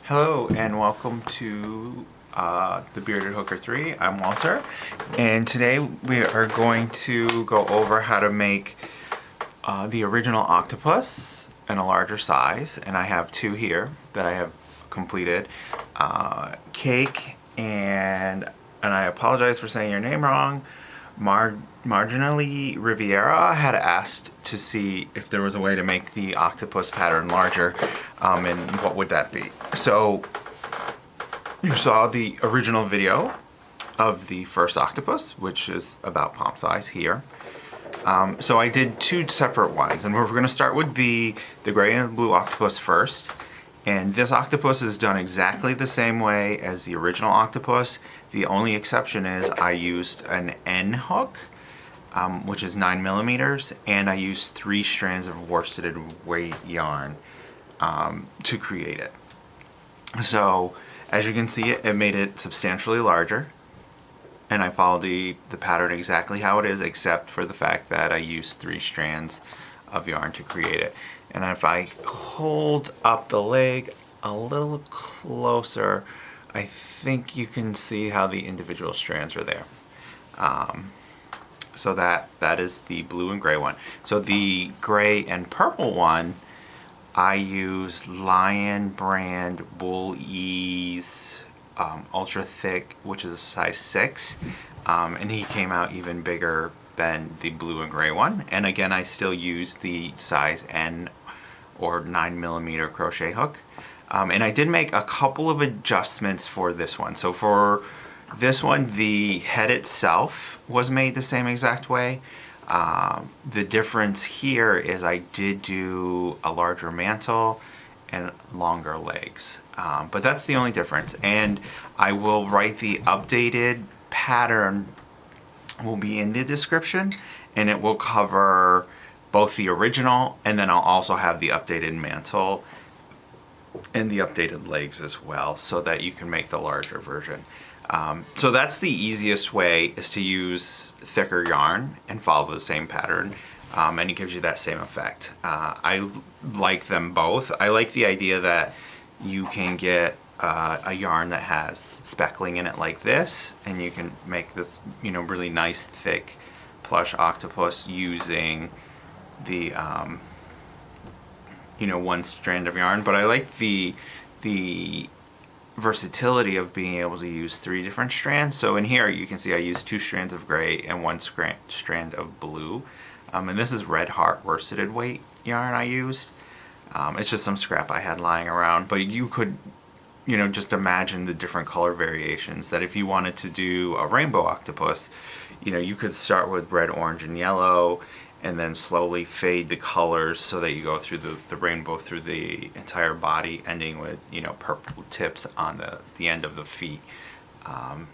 Hello and welcome to the Bearded Hooker 3. I'm Walter, and today we are going to go over how to make the original octopus in a larger size, and I have two here that I have completed. Cake and I apologize for saying your name wrong. Marginally Riviera had asked to see if there was a way to make the octopus pattern larger, and what would that be. So you saw the original video of the first octopus, which is about palm size here. So I did two separate ones, and we're going to start with the gray and blue octopus first. And this octopus is done exactly the same way as the original octopus. The only exception is I used an N hook, which is 9mm, and I used 3 strands of worsted weight yarn to create it. So as you can see, it made it substantially larger, and I followed the pattern exactly how it is, except for the fact that I used 3 strands of yarn to create it. And if I hold up the leg a little closer, I think you can see how the individual strands are there. So that is the blue and gray one. So the gray and purple one, I use Lion brand Wool Ease ultra thick, which is a size 6, and he came out even bigger than the blue and gray one. And again, I still use the size N or 9mm crochet hook. And I did make a couple of adjustments for this one. So for this one, the head itself was made the same exact way. The difference here is I did do a larger mantle and longer legs. But that's the only difference. And I will write the updated pattern will be in the description, and it will cover both the original, and then I'll also have the updated mantle and the updated legs as well, so that you can make the larger version. So that's the easiest way, is to use thicker yarn and follow the same pattern, and it gives you that same effect. I like them both. I like the idea that you can get a yarn that has speckling in it like this, and you can make this, really nice thick plush octopus using the one strand of yarn. But I like the versatility of being able to use 3 different strands. So in here you can see I used 2 strands of gray and 1 strand of blue, and this is Red Heart worsted weight yarn I used. It's just some scrap I had lying around, but you could just imagine the different color variations, that if you wanted to do a rainbow octopus, you could start with red, orange, and yellow, and then slowly fade the colors so that you go through the rainbow through the entire body, ending with purple tips on the end of the feet.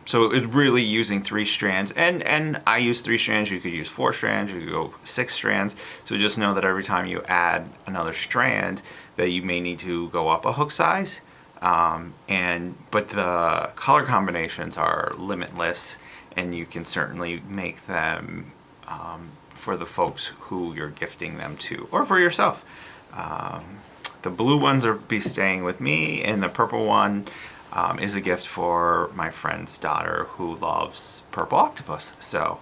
So it's really using 3 strands, and I use 3 strands. You could use 4 strands, you could go 6 strands. So just know that every time you add another strand, that you may need to go up a hook size. But the color combinations are limitless, and you can certainly make them for the folks who you're gifting them to, or for yourself. The blue ones are be staying with me, and the purple one is a gift for my friend's daughter who loves purple octopus. So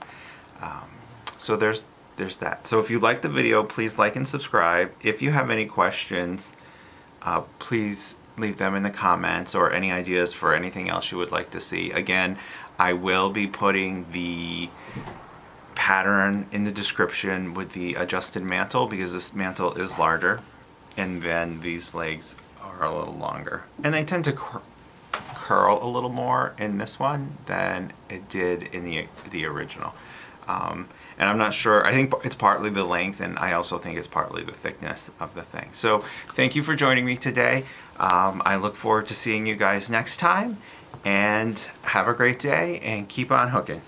there's that. So if you like the video, please like and subscribe. If you have any questions, please leave them in the comments, or any ideas for anything else you would like to see. Again, I will be putting the pattern in the description with the adjusted mantle, because this mantle is larger, and then these legs are a little longer, and they tend to curl a little more in this one than it did in the original. And I'm not sure, I think it's partly the length, and I also think it's partly the thickness of the thing. So thank you for joining me today. I look forward to seeing you guys next time, and have a great day, and keep on hooking.